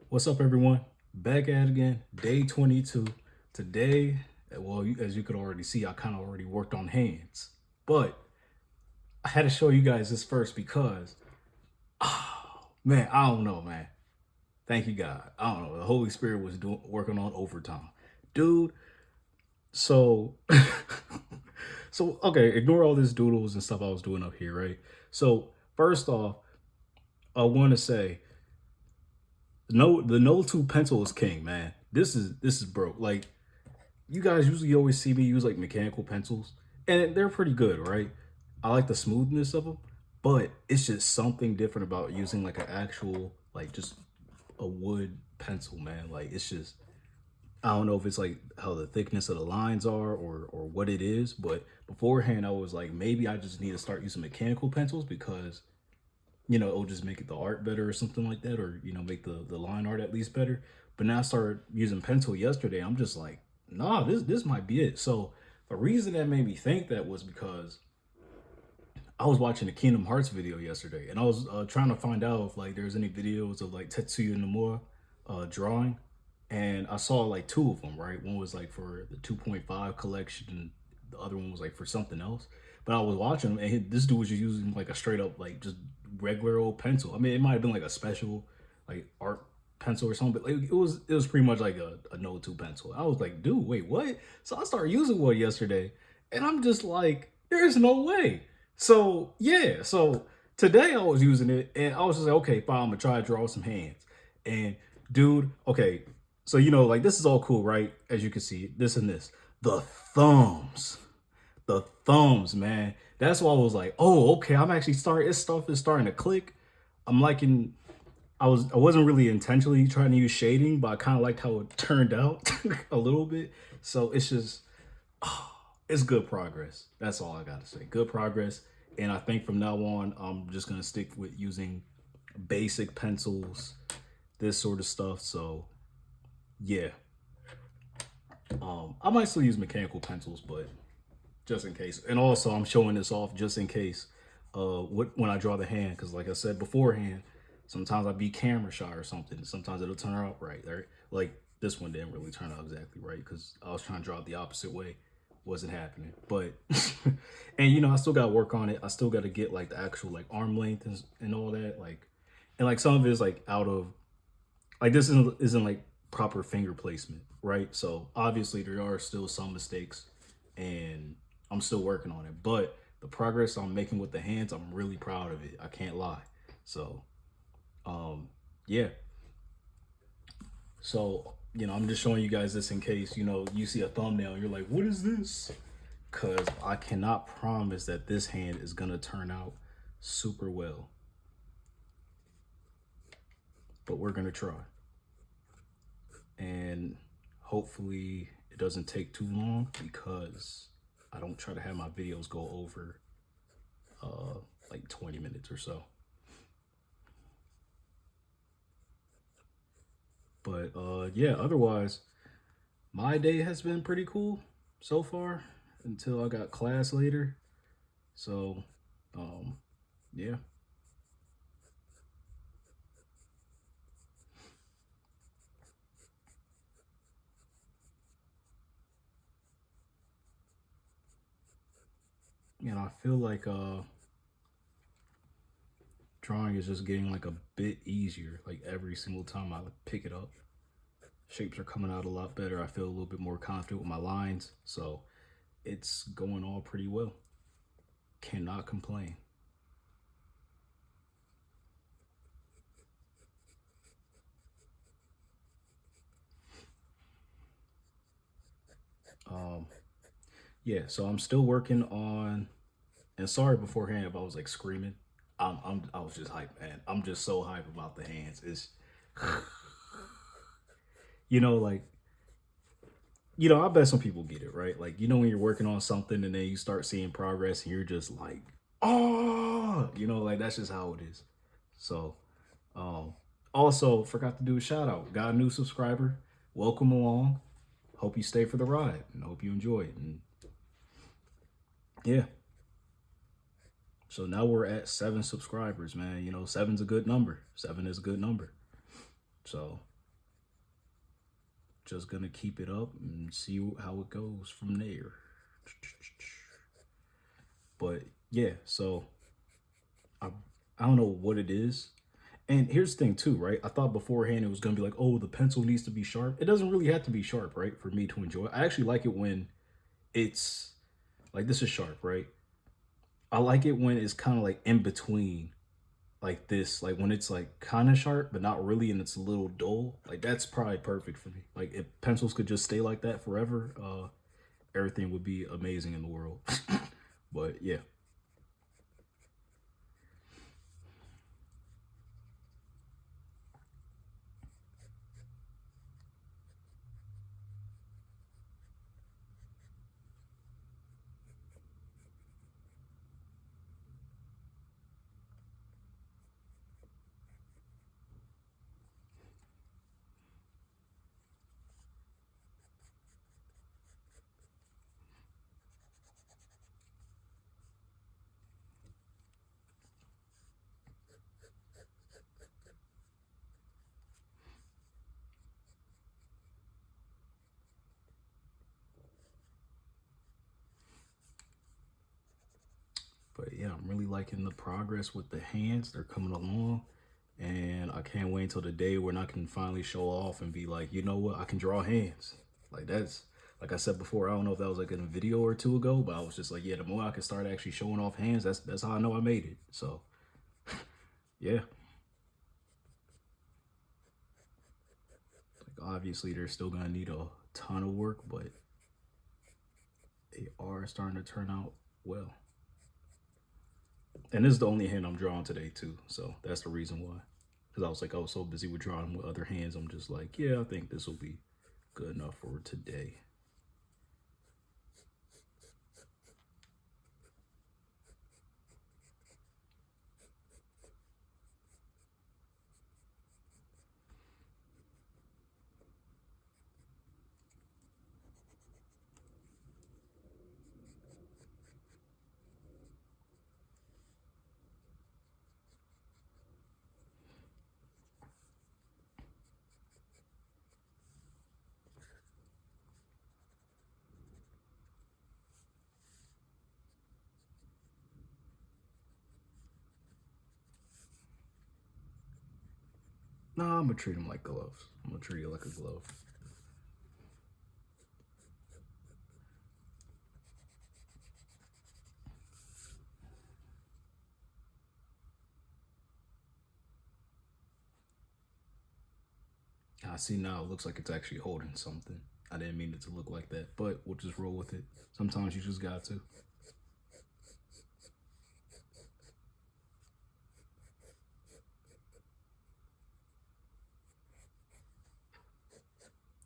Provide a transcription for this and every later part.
What's up, everyone? Back at it again, day 22. Today, as you could already see, I kind of already worked on hands, but I had to show you guys this first because, man, I don't know, man. Thank you, God. I don't know. The Holy Spirit was working on overtime, dude. So, so okay, ignore all this doodles and stuff I was doing up here, right? So, first off, I want to say no, the no two pencil is king, man. This is broke. Like you guys usually always see me use like mechanical pencils, and they're pretty good, right? I like the smoothness of them, but it's just something different about using like an actual, like just a wood pencil, man. Like it's just, I don't know if it's like how the thickness of the lines are or what it is, but beforehand I was like maybe I just need to start using mechanical pencils because it'll just make it the art better or something like that, or make the line art at least better. But now I started using pencil yesterday. I'm just like, nah, this might be it. So the reason that made me think that was because I was watching a Kingdom Hearts video yesterday, and I was trying to find out if like there's any videos of like Tetsuya Nomura drawing, and I saw like two of them. Right, one was like for the 2.5 collection, and the other one was like for something else. But I was watching them, and this dude was just using like a straight up like just regular old pencil. I mean, it might have been like a special like art pencil or something, but like it was pretty much like a no two pencil. I was like, dude, wait, what? So I started using one yesterday, and I'm just like, there's no way. So yeah, so today I was using it, and I was just like, okay, fine, I'm gonna try to draw some hands. And dude, okay, so like this is all cool, right? As you can see, this and this, the thumbs, the thumbs, man. That's why I was like, oh, okay, I'm actually starting. This stuff is starting to click. I'm liking. I wasn't really intentionally trying to use shading, but I kind of liked how it turned out a little bit. So it's just it's good progress. That's all I gotta say. Good progress. And I think from now on, I'm just gonna stick with using basic pencils, this sort of stuff. So yeah. I might still use mechanical pencils, but just in case. And also I'm showing this off just in case when I draw the hand, because like I said beforehand, sometimes I be camera shy or something. Sometimes it'll turn out right. Like this one didn't really turn out exactly right because I was trying to draw it the opposite way. Wasn't happening. But and I still gotta work on it. I still gotta get like the actual like arm length and all that. Like and like some of it is like out of like this isn't like proper finger placement, right? So obviously there are still some mistakes and I'm still working on it. But the progress I'm making with the hands, I'm really proud of it. I can't lie. So yeah. So, I'm just showing you guys this in case, you see a thumbnail and you're like, what is this? Because I cannot promise that this hand is going to turn out super well. But we're going to try. And hopefully it doesn't take too long because I don't try to have my videos go over like 20 minutes or so. But yeah, otherwise, my day has been pretty cool so far until I got class later. So, yeah. And I feel like drawing is just getting like a bit easier like every single time I pick it up. Shapes are coming out a lot better. I feel a little bit more confident with my lines. So, it's going all pretty well. Cannot complain. Um yeah, so I'm still working on, and sorry beforehand if I was like screaming. I was just hyped, man. I'm just so hyped about the hands. It's like I bet some people get it, right? Like, when you're working on something and then you start seeing progress and you're just like, oh, like that's just how it is. So, um, also forgot to do a shout out. Got a new subscriber. Welcome along. Hope you stay for the ride and hope you enjoy it. And yeah, so now we're at 7 subscribers, man. Seven's a good number. 7 is a good number. So just gonna keep it up and see how it goes from there. But yeah, so I I don't know what it is. And here's the thing too, right? I thought beforehand it was gonna be like, oh, the pencil needs to be sharp. It doesn't really have to be sharp, right? For me to enjoy. I actually like it when it's like this is sharp, right? I like it when it's kind of like in between, like this, like when it's like kind of sharp but not really, and it's a little dull. Like that's probably perfect for me. Like if pencils could just stay like that forever, everything would be amazing in the world. But yeah. But yeah, I'm really liking the progress with the hands. They're coming along. And I can't wait until the day when I can finally show off and be like, you know what, I can draw hands. Like that's like I said before, I don't know if that was like in a video or two ago, but I was just like, yeah, the more I can start actually showing off hands, that's how I know I made it. So yeah. Like obviously they're still gonna need a ton of work, but they are starting to turn out well. And this is the only hand I'm drawing today too, so that's the reason why. Because I was like, I was so busy with drawing with other hands, I'm just like, yeah, I think this will be good enough for today. Nah, I'm gonna treat them like gloves. I'm gonna treat it like a glove. I see now it looks like it's actually holding something. I didn't mean it to look like that, but we'll just roll with it. Sometimes you just got to.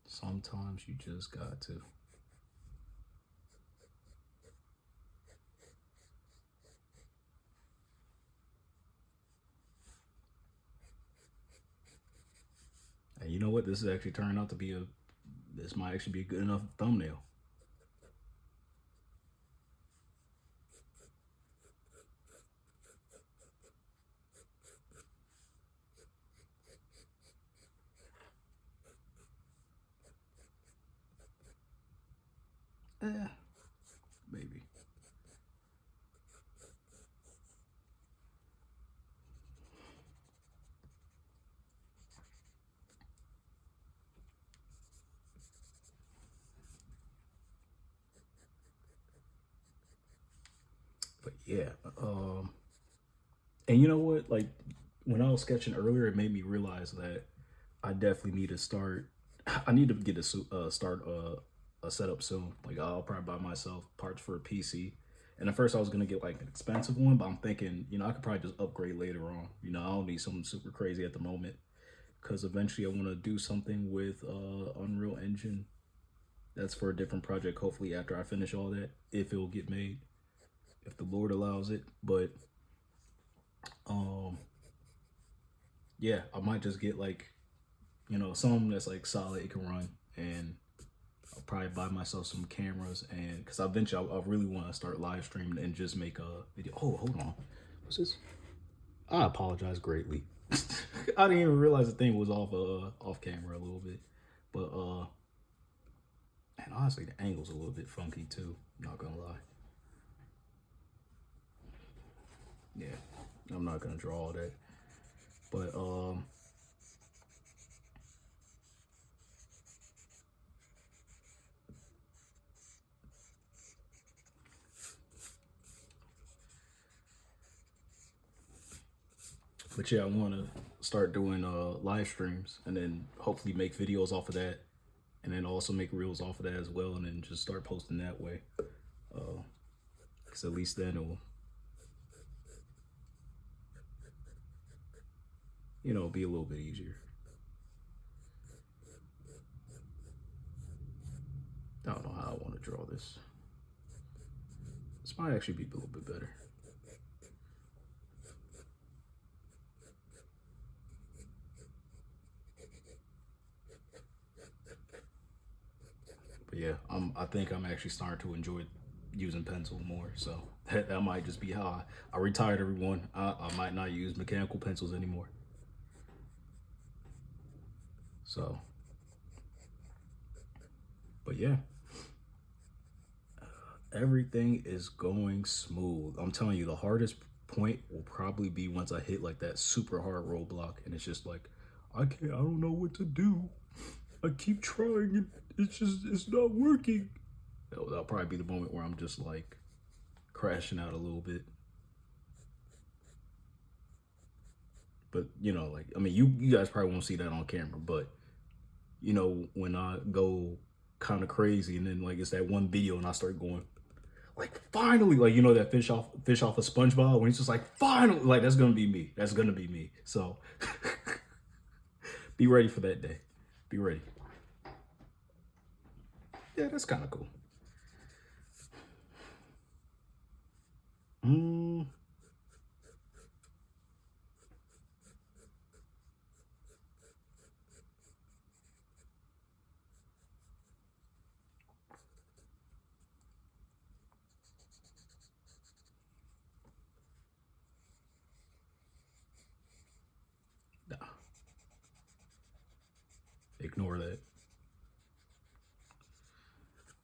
Sometimes you just got to. And you know what? This is actually turning out to be this might actually be a good enough thumbnail. Eh, maybe. But yeah, and you know what? Like when I was sketching earlier, it made me realize that I definitely need to start. I need to get start a setup soon. Like I'll probably buy myself parts for a PC. And at first I was gonna get like an expensive one, but I'm thinking, I could probably just upgrade later on. I don't need something super crazy at the moment because eventually I want to do something with Unreal Engine. That's for a different project. Hopefully after I finish all that, if it will get made, if the Lord allows it. But um, yeah, I might just get like something that's like solid, it can run, and I'll probably buy myself some cameras, and because eventually I really want to start live streaming and just make a video. Oh, hold on, what's this? I apologize greatly. I didn't even realize the thing was off camera a little bit, but And honestly, the angle's a little bit funky too. Not gonna lie. Yeah, I'm not gonna draw all that. But yeah, I want to start doing live streams and then hopefully make videos off of that, and then also make reels off of that as well, and then just start posting that way. Because at least then it'll, you know, be a little bit easier. I don't know how I want to draw this. This might actually be a little bit better. But yeah, I think I'm actually starting to enjoy using pencil more. So that might just be how I retired everyone. I might not use mechanical pencils anymore. So, but yeah, everything is going smooth. I'm telling you, the hardest point will probably be once I hit like that super hard roadblock, and it's just like, I don't know what to do. I keep trying and it's not working. That'll probably be the moment where I'm just like crashing out a little bit. But you know, like, I mean, you guys probably won't see that on camera, but you know, when I go kind of crazy and then like it's that one video and I start going like finally, like, you know, that fish off of SpongeBob when he's just like finally, like that's gonna be me. That's gonna be me. So be ready for that day. Be ready. Yeah, that's kind of cool. Nah, ignore that.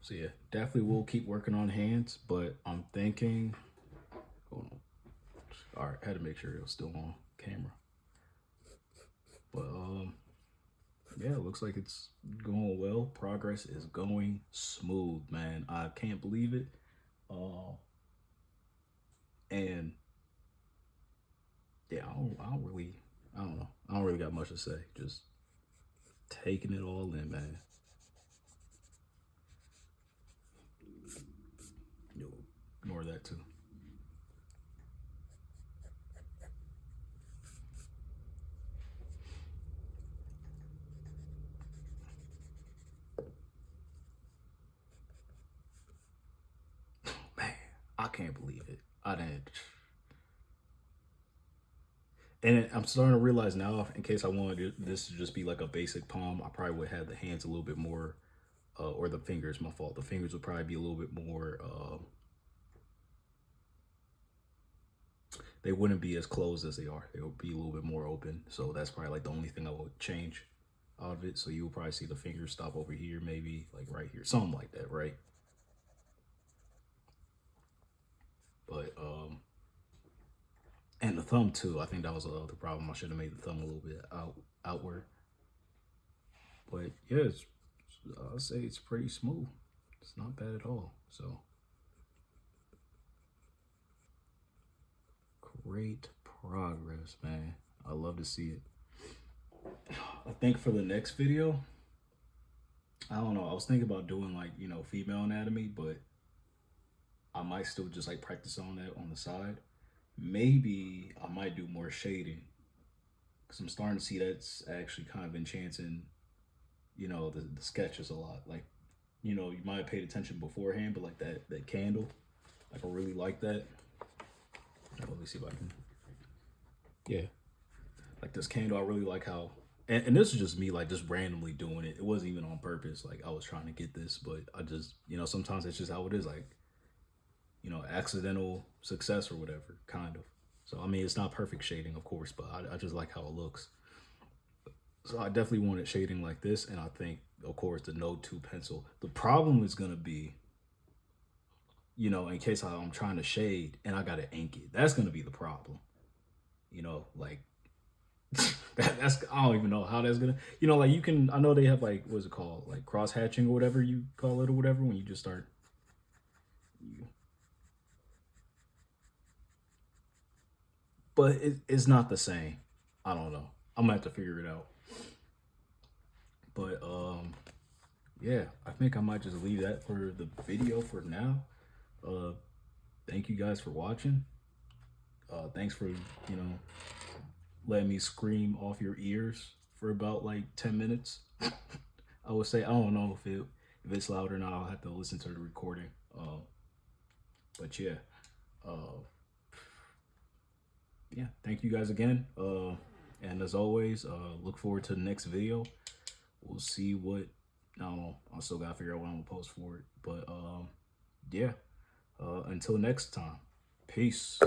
So yeah, definitely will keep working on hands, but I'm thinking, hold on. All right, had to make sure it was still on camera. But yeah, it looks like it's going well. Progress is going smooth, man. I can't believe it. And yeah, I don't really, I don't know. I don't really got much to say. Just taking it all in, man. You'll ignore that too. Man, I can't believe it. I didn't. And I'm starting to realize now, in case I wanted this to just be like a basic palm, I probably would have the hands a little bit more, or the fingers, my fault. The fingers would probably be a little bit more, they wouldn't be as closed as they are. They would be a little bit more open. So that's probably like the only thing I would change out of it. So you'll probably see the fingers stop over here, maybe like right here, something like that, right? But and the thumb too. I think that was the problem. I should have made the thumb a little bit outward. But yeah, I'll say it's pretty smooth. It's not bad at all. So great progress, man. I love to see it. I think for the next video, I don't know. I was thinking about doing like, you know, female anatomy, but I might still just like practice on that on the side. Maybe I might do more shading because I'm starting to see that's actually kind of enhancing, you know, the sketches a lot. Like, you know, you might have paid attention beforehand, but like that candle, like I really like that. Let me see if I can. Yeah, like this candle, I really like how. And this is just me, like just randomly doing it. It wasn't even on purpose. Like I was trying to get this, but I just, you know, sometimes it's just how it is. Like, you know, accidental success or whatever, kind of. So I mean, it's not perfect shading, of course, but I just like how it looks. So I definitely wanted shading like this, and I think, of course, the Note 2 pencil. The problem is gonna be, in case I'm trying to shade and I gotta ink it. That's gonna be the problem. Like that's I don't even know how that's gonna. Like you can. I know they have like what's it called, like cross hatching or whatever you call it or whatever when you just start. But it's not the same. I don't know. I'm gonna have to figure it out. But yeah, I think I might just leave that for the video for now. Uh, thank you guys for watching. Thanks for letting me scream off your ears for about like 10 minutes. I would say I don't know if it's loud or not. I'll have to listen to the recording. But yeah, uh, yeah. Thank you guys again. And as always, look forward to the next video. We'll see what I don't know. I still gotta figure out what I'm gonna post for it. But yeah. Until next time. Peace.